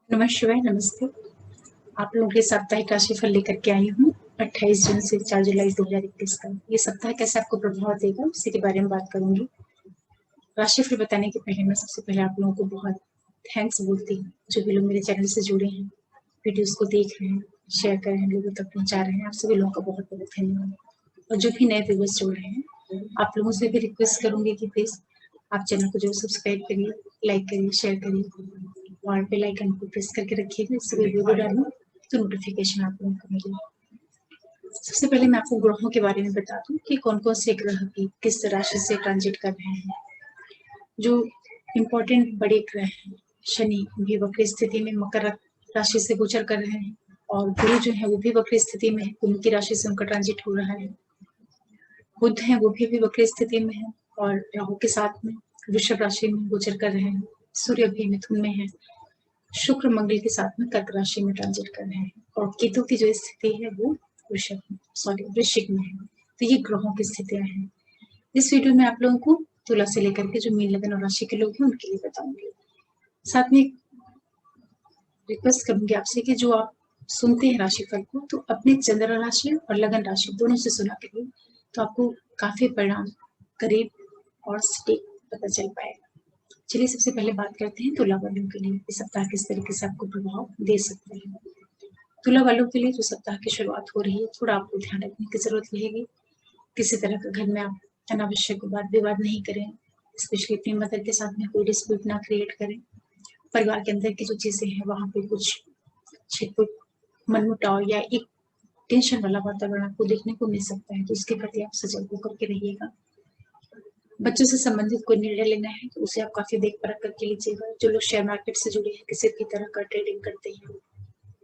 नमस्कार, नमस्ते। आप लोगों के साप्ताहिक राशिफल लेकर के आई हूँ 28 जून से 4 जुलाई 2021 का। ये सप्ताह कैसे आपको प्रभाव देगा उसी के बारे में बात करूंगी। राशिफल बताने के पहले मैं सबसे पहले आप लोगों को बहुत थैंक्स बोलती हूँ, जो भी लोग मेरे चैनल से जुड़े हैं, वीडियोस को देख रहे हैं, शेयर कर रहे हैं, लोगों तक पहुँचा रहे हैं। आप सभी लोगों का बहुत बहुत धन्यवाद। और जो भी नए व्यूअर्स जुड़ रहे हैं, आप लोगों से भी रिक्वेस्ट करूंगी कि प्लीज आप चैनल को जरूर सब्सक्राइब करिए, लाइक करिए, शेयर करिए और बेल आइकन को प्रेस करके रखिएगा। इससे वीडियो डालूं तो नोटिफिकेशन आप लोगों को मिलेगी। सबसे पहले मैं आपको ग्रहों के बारे में बता दूं कि कौन कौन से ग्रह की किस राशि से ट्रांजिट कर रहे हैं। जो इम्पोर्टेंट बड़े ग्रह हैं, शनि भी वक्र स्थिति में मकर राशि से गोचर कर रहे हैं और गुरु जो है वो भी वक्र स्थिति में है, कुंभ की राशि से उनका ट्रांजिट हो रहा है। बुध है वो भी वक्र स्थिति में है और राहु के साथ में वृषभ राशि में गोचर कर रहे हैं। सूर्य भी मिथुन में है, शुक्र मंगल के साथ में कर्क राशि में ट्रांजिट कर रहे हैं और केतु की जो स्थिति है वो वृश्चिक में है। तो ये ग्रहों की स्थितियां हैं। इस वीडियो में आप लोगों को तुला से लेकर के जो मीन लगन और राशि के लोग हैं उनके लिए बताऊंगी। साथ में रिक्वेस्ट करूंगी आपसे कि जो आप सुनते हैं राशिफल को तो अपने चंद्र राशि और लगन राशि दोनों से सुना करिए, तो आपको काफी परिणाम करीब और सटीक पता चल पाएगा। चलिए सबसे पहले बात करते हैं तुला वालों के लिए इस सप्ताह किस तरीके से आपको प्रभाव दे सकते हैं। तुला वालों के लिए जो सप्ताह की शुरुआत हो रही है, थोड़ा आपको ध्यान रखने की जरूरत रहेगी। किसी तरह का घर में आप अनावश्यक वाद विवाद नहीं करें, स्पेशली अपनी मदर के साथ में कोई डिस्प्यूट ना क्रिएट करें। परिवार के अंदर की जो चीजें हैं वहां पे कुछ छिटपुट मनमुटाव या एक टेंशन वाला वातावरण आपको देखने को मिल सकता है, तो इसके प्रति आप सजग होकर के रहिएगा। बच्चों से संबंधित कोई निर्णय लेना है तो उसे आप काफी देख परख करके लीजिएगा। जो लोग शेयर मार्केट से जुड़े हैं, किसी भी तरह का ट्रेडिंग करते हैं,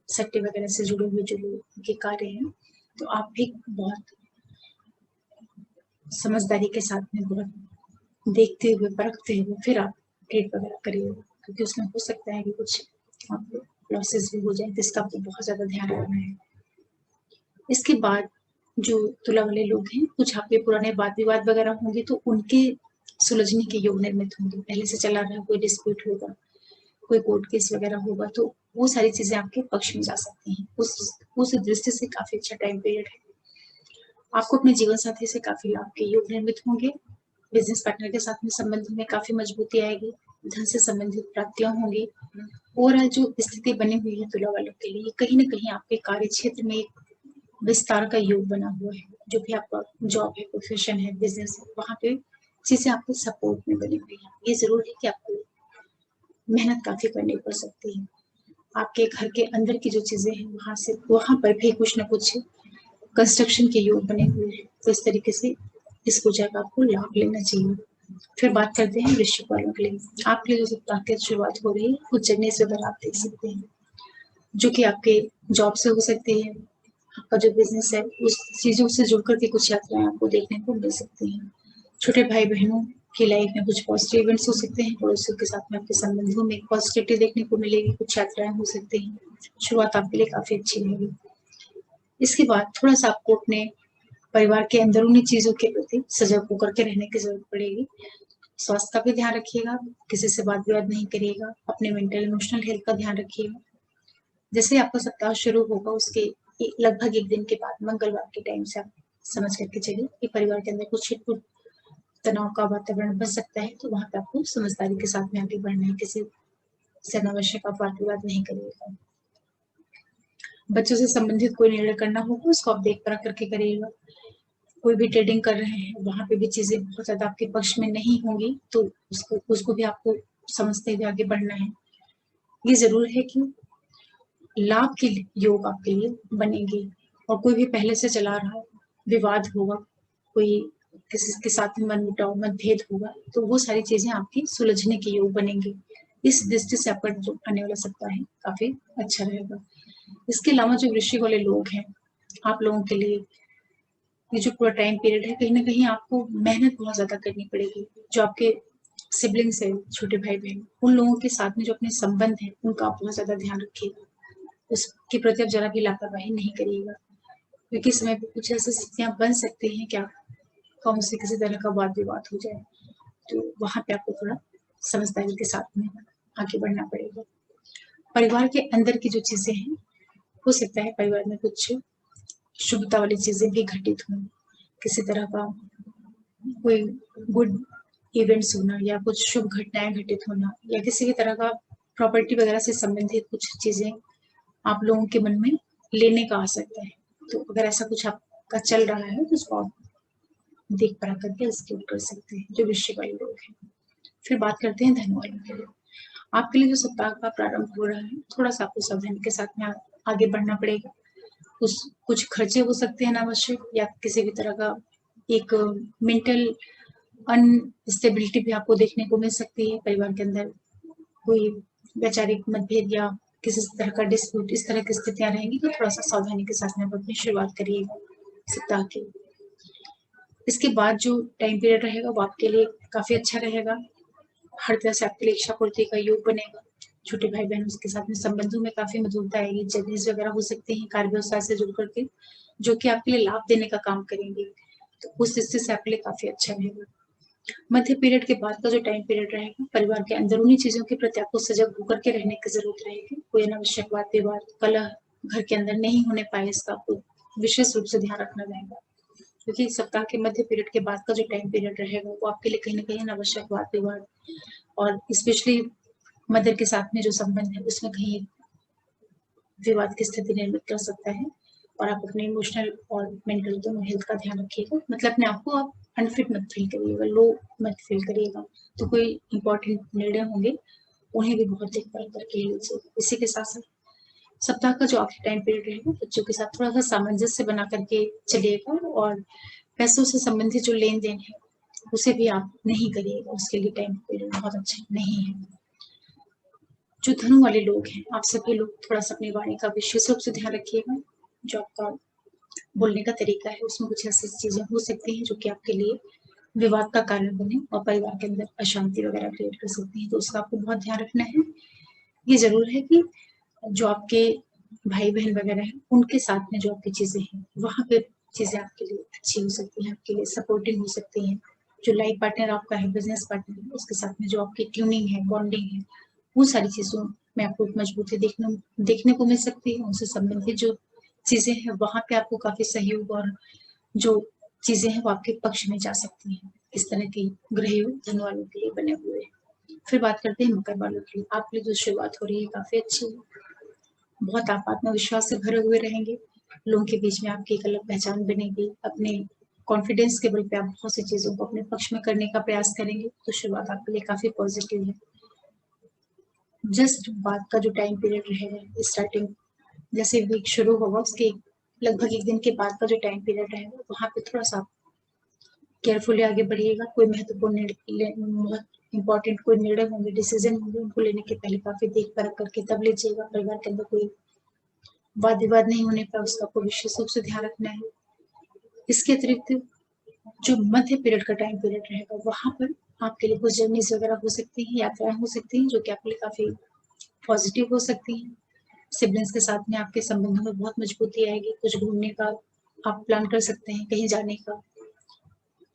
सट्टे वगैरह से जुड़े हुए जो लोग के कार्य हैं, तो आप भी बहुत समझदारी के साथ में बहुत देखते हुए परखते हुए फिर आप ट्रेड वगैरह करिए, क्योंकि उसमें हो सकता है कि कुछ आपको लॉसेस भी हो जाए, तो इसका आपको बहुत ज्यादा ध्यान रखना है। इसके बाद जो तुला वाले लोग हैं, कुछ आपके पुराने वाद विवाद वगैरह होंगे तो उनके सुलझने के योग निर्मित होंगे। पहले से चला रहा कोई डिस्प्यूट होगा, कोई कोर्ट केस वगैरह होगा, तो वो सारी चीजें आपके पक्ष में जा सकती हैं। उस दृष्टि से काफी अच्छा टाइम पीरियड है। आपको अपने जीवन साथी से काफी लाभ के योग निर्मित होंगे। बिजनेस पार्टनर के साथ में संबंध में काफी मजबूती आएगी। धन से संबंधित प्राप्तियां होंगी। ओवरऑल जो स्थिति बनी हुई है तुला वालों के लिए, कहीं ना कहीं आपके कार्य क्षेत्र में एक विस्तार का योग बना हुआ है। जो भी आपका जॉब है, प्रोफेशन है, बिजनेस है, वहां पे चीजें आपके सपोर्ट में बनी हुई है। ये जरूर है कि आपको मेहनत काफी करनी पड़ सकती है। आपके घर के अंदर की जो चीजें हैं वहां पर भी कुछ ना कुछ कंस्ट्रक्शन के योग बने हुए हैं, तो इस तरीके से इस पूजा का आपको लाभ लेना चाहिए। फिर बात करते हैं वृश्चिक वालों के लिए। आपके लिए जो सप्ताह की शुरुआत हो रही है कुछ जगह से उधर आप देख सकते हैं, जो कि आपके जॉब से हो सकती है। आपका जो बिजनेस है उस चीजों से जुड़ करके कुछ यात्राएं आपको देखने को मिल सकती हैं। छोटे भाई बहनों की लाइफ में कुछ पॉजिटिव इवेंट्स हो सकते हैं। पड़ोसियों के साथ में आपके संबंधों में पॉजिटिविटी देखने को मिलेगी। कुछ यात्राएं हो सकती हैं। शुरुआत आपके लिए काफी अच्छी रहेगी। इसके बाद थोड़ा सा आपको अपने परिवार के अंदरूनी चीजों के प्रति सजग होकर के रहने की जरूरत पड़ेगी। स्वास्थ्य का भी ध्यान रखिएगा, किसी से वाद विवाद नहीं करिएगा, अपने मेंटल इमोशनल हेल्थ का ध्यान रखिएगा। जैसे आपका सप्ताह शुरू होगा उसके लगभग एक दिन के बाद मंगलवार के टाइम से आप समझ करके चलिए कि परिवार के अंदर कुछ छिटपुट तनाव का वातावरण बन सकता है, तो वहां पे आपको समझदारी के साथ में आगे बढ़ना है। किसी से अनावश्यक आप वाद विवाद नहीं करिएगा। बच्चों से संबंधित कोई निर्णय करना होगा उसको आप देख परख करके करिएगा। कोई भी ट्रेडिंग कर रहे हैं वहां पे भी चीजें बहुत ज्यादा आपके पक्ष में नहीं होंगी, तो उसको भी आपको समझते हुए आगे बढ़ना है। ये जरूर है कि लाभ के योग आपके लिए बनेंगे। और कोई भी पहले से चला रहा विवाद होगा, कोई किसी के साथ में मनमुटाव मतभेद होगा, तो वो सारी चीजें आपकी सुलझने के योग बनेंगे। इस दृष्टि से आपका जो आने वाला सप्ताह है काफी अच्छा रहेगा। इसके अलावा जो वृश्चिक वाले लोग हैं, आप लोगों के लिए ये जो पूरा टाइम पीरियड है, कहीं ना कहीं आपको मेहनत बहुत ज्यादा करनी पड़ेगी। जो आपके सिबलिंग्स है, छोटे भाई बहन, उन लोगों के साथ में जो अपने संबंध है उनका आप बहुत ज्यादा ध्यान रखिएगा। उसके प्रति आप जरा भी लापरवाही नहीं करिएगा, क्योंकि समय पे कुछ ऐसी स्थितियां बन सकती हैं क्या कम से किसी तरह का वाद विवाद हो जाए, तो वहां पे आपको थोड़ा समझदारी के साथ में आगे बढ़ना पड़ेगा। परिवार के अंदर की जो चीजें हैं, हो सकता है परिवार में कुछ शुभता वाली चीजें भी घटित हों, किसी तरह का कोई गुड इवेंट्स होना या कुछ शुभ घटनाएं घटित होना या किसी भी तरह का प्रॉपर्टी वगैरह से संबंधित कुछ चीजें आप लोगों के मन में लेने का आ सकता है। तो अगर ऐसा कुछ आपका चल रहा है तो उसको आप देख पढ़ा करके एग्जीक्यूट कर सकते हैं, जो वृश्चिक वाले लोग हैं। फिर बात करते हैं धन वालों के लिए। आपके लिए जो सप्ताह का प्रारंभ हो रहा है, थोड़ा सा आपको सावधानी के साथ में आगे बढ़ना पड़ेगा। कुछ खर्चे हो सकते हैं अनावश्यक, या किसी भी तरह का एक मेंटल अनस्टेबिलिटी भी आपको देखने को मिल सकती है। परिवार के अंदर कोई वैचारिक मतभेद या किसी तरह का डिस्प्यूट, इस तरह की स्थितियां रहेंगी, तो थोड़ा सा सावधानी के साथ में अपनी शुरुआत करिएगा सप्ताह की। इसके बाद जो टाइम पीरियड रहेगा वो आपके लिए काफी अच्छा रहेगा। हर तरह से आपके लिए इच्छा पूर्ति का योग बनेगा। छोटे भाई बहन के साथ में संबंधों में काफी मधुरता आएगी। जर्नीज वगैरह हो सकती हैं कार्य व्यवसाय से जुड़ करके, जो कि आपके लिए लाभ देने का काम करेंगे। तो उस स्थिति से आपके लिए काफी अच्छा रहेगा। मध्य पीरियड के बाद का जो टाइम पीरियड रहेगा, परिवार के अंदरूनी चीजों के प्रति आपको सजग होकर के रहने की जरूरत रहेगी। कोई अनावश्यक वाद विवाद कलह घर के अंदर नहीं होने पाए, इसका आपको विशेष रूप से ध्यान रखना रहेगा। क्योंकि सप्ताह के मध्य पीरियड के बाद का जो टाइम पीरियड रहेगा वो आपके लिए कहीं ना कहीं अनावश्यक वाद विवाद और स्पेशली मदर के साथ में जो संबंध है उसमें कहीं विवाद की स्थिति निर्मित कर सकता है। और आप अपने इमोशनल और मेंटल दोनों हेल्थ का ध्यान रखिएगा। मतलब अपने आप को आप अनफिट मत फील करिएगा, लो मत फील करिएगा। तो कोई इंपॉर्टेंट निर्णय होंगे उन्हें भी बहुत देखभाल करके लीजिए। इसी के साथ साथ सप्ताह का जो आखिरी टाइम पीरियड रहेगा, बच्चों के साथ थोड़ा सा सामंजस्य बना करके चलिएगा। और पैसों से संबंधित जो लेन देन है उसे भी आप नहीं करिएगा, उसके लिए टाइम पीरियड बहुत अच्छा नहीं है। जो धनु वाले लोग हैं, आप सभी लोग थोड़ा सा अपनी वाणी का विशेष रूप से ध्यान रखिएगा। जो आपका बोलने का तरीका है उसमें कुछ ऐसी चीजें हो सकती हैं जो कि आपके लिए विवाद का कारण बने और परिवार के अंदर अशांति वगैरह क्रिएट कर सकती है। तो उसका आपको बहुत ध्यान रखना है। ये जरूर है कि जो आपके भाई बहन वगैरह हैं उनके साथ में जो आपकी चीजें हैं वहां पे चीजें आपके लिए अच्छी हो सकती हैं, आपके लिए सपोर्टिव हो सकती हैं। जो लाइफ पार्टनर आपका है, बिजनेस पार्टनर है, उसके साथ में जो आपकी ट्यूनिंग है, बॉन्डिंग है, वो सारी चीजों में आपको मजबूती देखने को मिल सकती है। उनसे संबंधित जो चीजें हैं वहां पे आपको काफी सहयोग और जो चीजें हैं वो आपके पक्ष में जा सकती हैं। इस तरह की ग्रह योग धन वालों के लिए बने हुए हैं। फिर बात करते हैं मकर वालों की। आपके लिए जो शुरुआत हो रही है काफी अच्छी है। बहुत आप आत्मविश्वास से भरे हुए रहेंगे। लोगों के बीच में आपकी एक अलग पहचान बनेगी। अपने कॉन्फिडेंस के बल पे आप बहुत सी चीजों को अपने पक्ष में करने का प्रयास करेंगे। तो शुरुआत आपके लिए काफी पॉजिटिव है। जस्ट बाद का जो टाइम पीरियड रहेगा, स्टार्टिंग जैसे वीक शुरू होगा उसके लगभग एक दिन के बाद का जो टाइम पीरियड रहेगा वहां पे थोड़ा सा केयरफुली आगे बढ़िएगा। कोई महत्वपूर्ण बहुत इंपॉर्टेंट कोई निर्णय होंगे, डिसीजन होंगे, उनको लेने के पहले काफी देख परख करके तब लीजिएगा। परिवार के अंदर कोई वाद विवाद नहीं होने पर उसका आपको विशेष रूप से ध्यान रखना है। इसके अतिरिक्त जो मध्य पीरियड का टाइम पीरियड रहेगा वहां पर आपके लिए कुछ जर्नीज वगैरह हो सकती हैं, यात्राएं हो सकती हैं, जो कि आपके लिए काफी पॉजिटिव हो सकती हैं। सिबलिंग्स के साथ में आपके संबंधों में बहुत मजबूती आएगी। कुछ घूमने का आप प्लान कर सकते हैं, कहीं जाने का।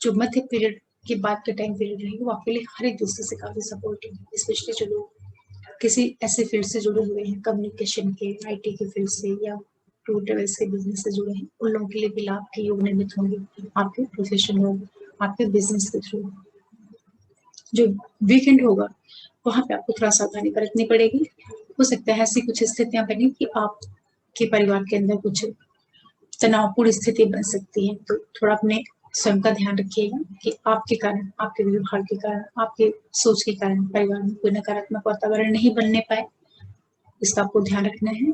जो मध्य पीरियड के बाद का टाइम पीरियड रहेगा वो आपके लिए हर एक दूसरे से काफी सपोर्टिव है। स्पेशली जो लोग किसी ऐसे फील्ड से जुड़े हुए हैं, कम्युनिकेशन के, आईटी के फील्ड से या टूर ट्रेवल्स के बिजनेस से जुड़े हैं, उन लोगों के लिए भी लाभ के योग निर्मित होंगे आपके प्रोफेशन हो, आपके बिजनेस के थ्रू। जो वीकेंड होगा वहां पे आपको थोड़ा सावधानी बरतनी पड़ेगी। हो सकता है ऐसी कुछ स्थितियां बनी कि आपके परिवार के अंदर कुछ तनावपूर्ण स्थिति बन सकती है। तो थोड़ा अपने स्वयं का ध्यान रखिएगा कि आपके कारण, आपके व्यवहार के कारण, आपके सोच के कारण परिवार में कोई नकारात्मक वातावरण नहीं बनने पाए। इसका आपको ध्यान रखना है।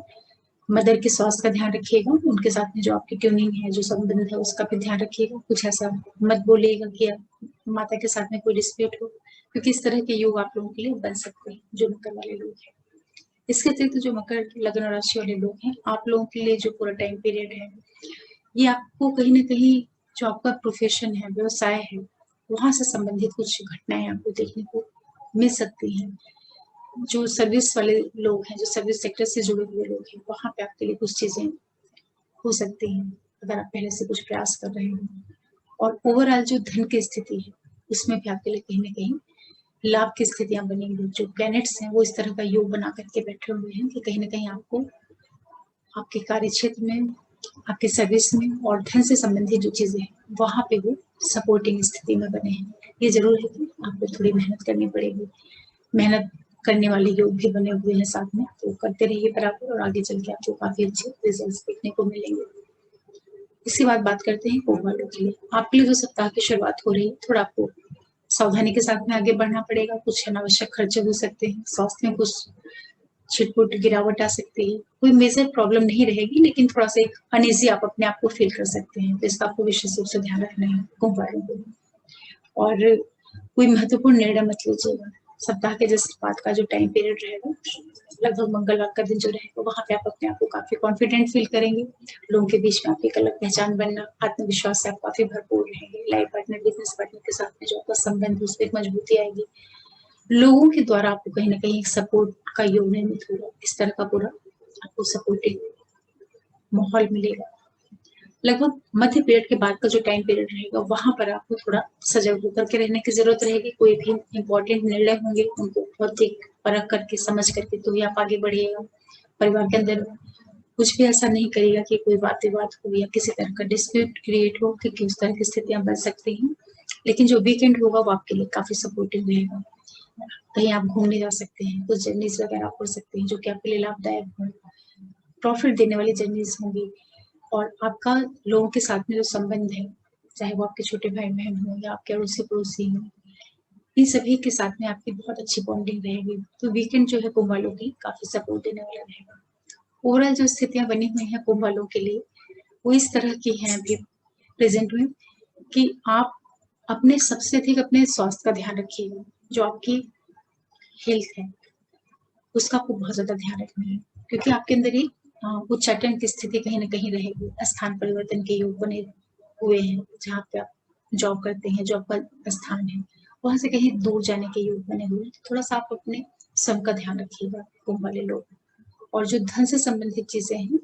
मदर के स्वास्थ्य का ध्यान रखिएगा। उनके साथ में जो आपकी ट्यूनिंग है, जो संबंध है, उसका भी ध्यान रखिएगा। कुछ ऐसा मत बोलिएगा कि माता के साथ में कोई डिस्प्यूट हो, क्योंकि इस तरह के योग आप लोगों के लिए बन सकते हैं जो मकर वाले लोग हैं। इसके अतिरिक्त जो मकर लग्न राशि वाले लोग हैं, आप लोगों के लिए जो पूरा टाइम पीरियड है ये आपको कहीं ना कहीं जो आपका प्रोफेशन है, व्यवसाय है, वहां से संबंधित कुछ घटनाएं आपको देखने को मिल सकती हैं। जो सर्विस वाले लोग हैं, जो सर्विस सेक्टर से जुड़े हुए लोग हैं, वहां पे आपके लिए कुछ चीजें हो सकती हैं अगर आप पहले से कुछ प्रयास कर रहे हैं। और ओवरऑल जो धन की स्थिति है उसमें भी आपके लिए कहीं ना कहीं लाभ की स्थितियां बनेंगी। जो प्लैनेट्स हैं वो इस तरह का योग बना करके बैठे हुए हैं कि कहीं ना कहीं आपको आपके कार्य क्षेत्र में, आपके सर्विस में और धन से संबंधित जो चीजें हैं वहां पे वो सपोर्टिंग स्थिति में बने हैं। ये जरूर है कि आपको थोड़ी मेहनत करनी पड़ेगी, मेहनत करने वाले योग भी बने हुए हैं साथ में, तो करते रहिए बराबर और आगे चल के आपको काफी अच्छे रिजल्ट्स देखने को मिलेंगे। इसके बाद बात करते हैं कुंभ वालों के लिए। आपके लिए जो सप्ताह की शुरुआत हो रही है, थोड़ा आपको सावधानी के साथ में आगे बढ़ना पड़ेगा। कुछ अनावश्यक खर्चे हो सकते हैं, स्वास्थ्य में कुछ छिटपुट गिरावट आ सकती है। कोई मेजर प्रॉब्लम नहीं रहेगी, लेकिन थोड़ा सा एक अनईजी आप अपने आप को फील कर सकते हैं, तो इसका आपको विशेष रूप से ध्यान रखना है कुंभ वालों को। और कोई महत्वपूर्ण निर्णय मत लीजिएगा। सप्ताह के जिस बाद का जो टाइम पीरियड रहेगा, लगभग मंगलवार का दिन जो रहेगा, वहां पे आप अपने आप को काफी कॉन्फिडेंट फील करेंगे। लोगों के बीच में आपकी एक अलग पहचान बनना, आत्मविश्वास से आप काफी भरपूर रहेंगे। लाइफ पार्टनर, बिजनेस पार्टनर के साथ में जो आपका संबंध है उसमें एक मजबूती आएगी। लोगों के द्वारा आपको कहीं ना कहीं एक सपोर्ट का योग निर्मित होगा। इस तरह का पूरा आपको सपोर्टिव माहौल मिलेगा। लगभग मध्य पीरियड के बाद का जो टाइम पीरियड रहेगा, वहां पर आपको थोड़ा सजग होकर के रहने की जरूरत रहेगी। कोई भी इंपॉर्टेंट निर्णय होंगे उनको बहुत ही परख करके, समझ करके तो ही आप आगे बढ़िएगा। परिवार के अंदर कुछ भी ऐसा नहीं करिएगा कि कोई वाद विवाद हो या किसी तरह का डिस्प्यूट क्रिएट हो, क्योंकि उस तरह की स्थितियां बन सकती हैं। लेकिन जो वीकेंड होगा वो आपके लिए काफी सपोर्टिव रहेगा। कहीं आप घूमने जा सकते हैं, कुछ जर्नीज वगैरह आप कर सकते हैं जो कि आपके लिए लाभदायक हो, प्रॉफिट देने वाली जर्नीज होंगी। और आपका लोगों के साथ में जो संबंध है, चाहे वो आपके छोटे भाई बहन हो या आपके अड़ोसी पड़ोसी हो, इन सभी के साथ में आपकी बहुत अच्छी बॉन्डिंग रहेगी। तो वीकेंड जो है कुंभ वालों की काफी सपोर्ट देने वाला रहेगा। ओवरऑल जो स्थितियां बनी हुई हैं कुंभ वालों के लिए, वो इस तरह की हैं अभी प्रेजेंट में कि आप अपने सबसे अधिक अपने स्वास्थ्य का ध्यान रखिएगा। जो आपकी हेल्थ है उसका आपको बहुत ज्यादा ध्यान रखना है, क्योंकि आपके अंदर एक उच्चाटन की स्थिति कहीं ना कहीं रहेगी। स्थान परिवर्तन के योग बने हुए हैं, जहाँ पे आप जॉब करते हैं, जॉब का स्थान है, वहां से कहीं दूर जाने के योग बने हुए हैं। थोड़ा सा आप अपने सब का ध्यान रखिएगा कुंभ वाले लोग। और जो धन से संबंधित चीजें हैं,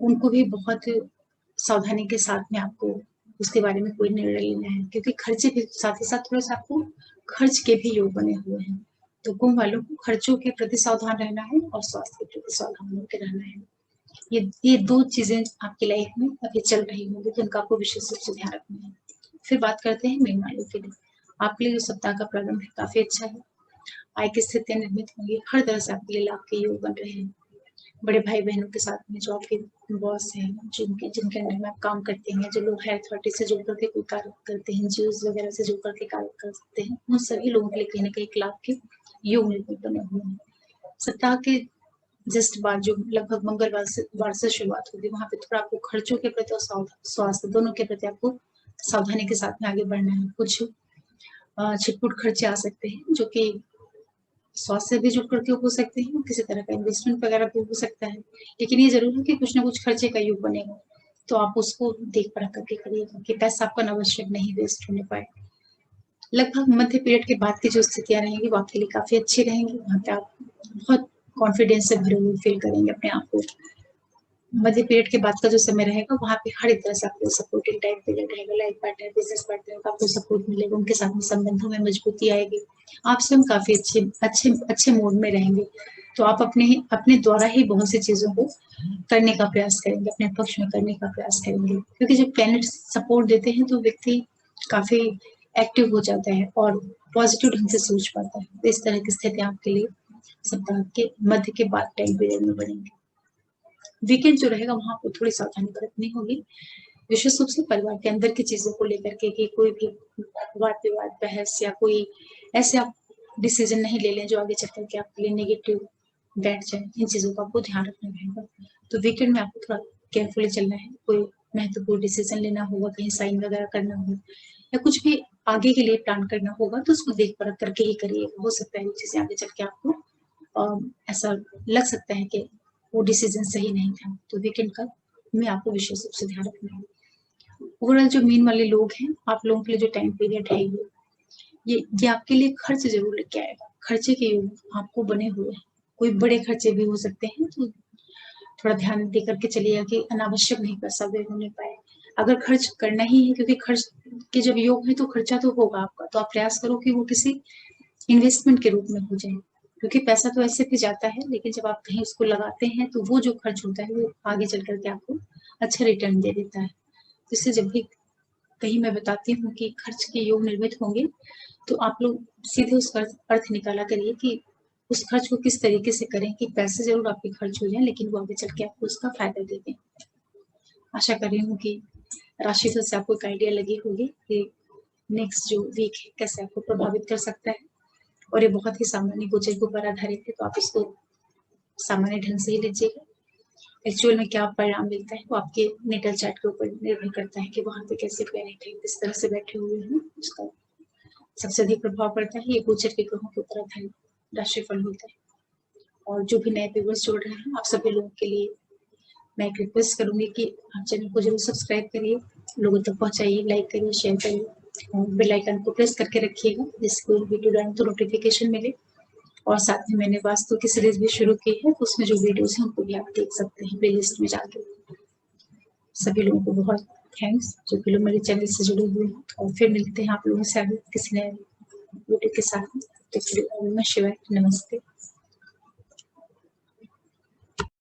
उनको भी बहुत सावधानी के साथ में आपको उसके बारे में कोई निर्णय लेना है, क्योंकि खर्चे भी साथ ही साथ थोड़ा सा आपको खर्च के भी योग बने हुए हैं। तो कुंभ वालों को खर्चों के प्रति सावधान रहना है और स्वास्थ्य के प्रति सावधान होकर रहना है। ये दो चीजें आपकी लाइफ में अभी चल रही होंगी, तो उनका आपको विशेष रूप से ध्यान रखना है। फिर बात करते हैं मीन वालों के लिए। आपके लिए जो सप्ताह का प्रारंभ है काफी अच्छा है। आय की स्थितियां निर्मित होंगी, हर तरह से आपके लिए लाभ के योग बन रहे हैं। बड़े भाई बहनों के साथ में जो आपके बॉस हैं, जिनके अंडर में आप काम करते हैं, जो लोग हायर अथॉरिटी से जुड़ करके कोई कार्य करते हैं, जीओस वगैरह से जुड़ करके कार्य कर सकते हैं, उन सभी लोगों के लिए कहीं ना कहीं लाभ के योग निर्मित बने हुए हैं। सप्ताह के जस्ट बाद जो लगभग मंगलवार से शुरुआत होगी, वहां पे थोड़ा आपको खर्चों के प्रति और स्वास्थ्य दोनों के प्रति आपको सावधानी के साथ में आगे बढ़ना है। कुछ छिटपुट खर्चे आ सकते हैं जो कि स्वास्थ्य से भी जुड़ करके हो सकते हैं, किसी तरह का इन्वेस्टमेंट वगैरह भी हो सकता है। लेकिन ये जरूर है कि कुछ ना कुछ खर्चे का योग बनेगा, तो आप उसको देख परख करके करिएगा कि पैसा आपका अनावश्यक नहीं वेस्ट होने पाए। लगभग मध्य पीरियड के बाद की जो स्थितियां रहेंगी वो आपके लिए काफी अच्छी रहेंगी। वहां पे आप बहुत कॉन्फिडेंस से भरे हुए फील करेंगे अपने आप को। मध्य पीरियड के बाद का जो समय रहेगा, वहां पे हर एक तरह से आपको सपोर्टिंग टाइम पीरियड रहेगा। लाइफ पार्टनर, बिजनेस पार्टनर का आपको सपोर्ट मिलेगा, उनके साथ में संबंधों में मजबूती आएगी। आप स्वयं काफी अच्छे अच्छे अच्छे मूड में रहेंगे, तो आप अपने अपने द्वारा ही बहुत सी चीजों को करने का प्रयास करेंगे, अपने पक्ष में करने का प्रयास करेंगे, क्योंकि जब प्लैनेट सपोर्ट देते हैं तो व्यक्ति काफी एक्टिव हो जाता है और पॉजिटिव ढंग से सोच पाता है। तो इस तरह की स्थिति आपके लिए सप्ताह के मध्य के बाद टाइम पीरियड में बनेंगे। वीकेंड जो रहेगा वहां आपको थोड़ी सावधानी बरतनी होगी, विशेष रूप से परिवार के अंदर की चीजों को लेकर के, कि कोई भी वाद विवाद, बहस या कोई ऐसे आप डिसीजन नहीं ले लें जो आगे चल करके आपके लिए नेगेटिव बैठ जाए। इन चीजों का आपको ध्यान रखना रहेगा। तो वीकेंड में आपको थोड़ा केयरफुली चलना है। कोई महत्वपूर्ण डिसीजन लेना होगा, कहीं साइन वगैरह करना होगा या कुछ भी आगे के लिए प्लान करना होगा, तो उसको देख परख करके ही करिएगा। हो सकता है वो चीजें आगे चल के आपको ऐसा लग सकता है कि वो डिसीजन सही नहीं था। तो वीकेंड का में आपको विशेष रूप से ध्यान रखना है। ओवरऑल जो मीन वाले लोग हैं, आप लोगों के लिए जो टाइम पीरियड है ये आपके लिए खर्च जरूर लेके आएगा। खर्चे के योग आपको बने हुए हैं। कोई बड़े खर्चे भी हो सकते हैं, तो थोड़ा ध्यान दे करके चलिएगा कि अनावश्यक नहीं पैसा व्यय होने पाए। अगर खर्च करना ही है, क्योंकि खर्च के जब योग है तो खर्चा तो होगा आपका, तो आप प्रयास करो कि वो किसी इन्वेस्टमेंट के रूप में हो जाए, क्योंकि पैसा तो ऐसे भी जाता है, लेकिन जब आप कहीं उसको लगाते हैं तो वो जो खर्च होता है वो आगे चल करके आपको अच्छा रिटर्न दे देता है। जिससे जब भी कहीं मैं बताती हूँ कि खर्च के योग निर्मित होंगे, तो आप लोग सीधे उसका अर्थ निकाला करिए कि उस खर्च को किस तरीके से करें कि पैसे ज़रूर आपके खर्च हो जाएँ, लेकिन वो आगे चल के आपको उसका फ़ायदा दे दें। आशा कर रही हूँ कि राशिफल से आपको एक आइडिया लगी होगी कि नेक्स्ट जो वीक है कैसे आपको प्रभावित कर सकता है, और ये बहुत ही सामान्य गोचर के ऊपर आधारित है, तो आप इसको सामान्य ढंग से ही लीजिएगा। एक्चुअल में क्या परिणाम मिलता है वो आपके नेटल चार्ट के ऊपर निर्भर करता है कि वहाँ पे कैसे प्लैनेट है, किस तरह से बैठे हुए हैं, उसका सबसे अधिक प्रभाव पड़ता है। ये गोचर के ग्रहों के ऊपर आधारित राशिफल होता है। और जो भी नए व्यूअर्स जुड़ रहे हैं, आप सभी लोगों के लिए मैं एक रिक्वेस्ट करूंगी कि आप चैनल को जरूर सब्सक्राइब करिए, लोगों तक पहुंचाइए, लाइक करिए, शेयर करिए और बेल आइकन को प्रेस करके रखिएगा, जिससे कोई वीडियो डालूं तो नोटिफिकेशन मिले। और साथ में मैंने वास्तु की सीरीज भी शुरू की है, तो उसमें जो वीडियोस हैं उनको भी आप देख सकते हैं प्लेलिस्ट में जाके। सभी लोगों को बहुत थैंक्स जो भी लोग मेरे चैनल से जुड़े हुए हैं, और फिर मिलते हैं आप लोगों से आगे किसी नए वीडियो के साथ। तो शिवाय, नमस्ते।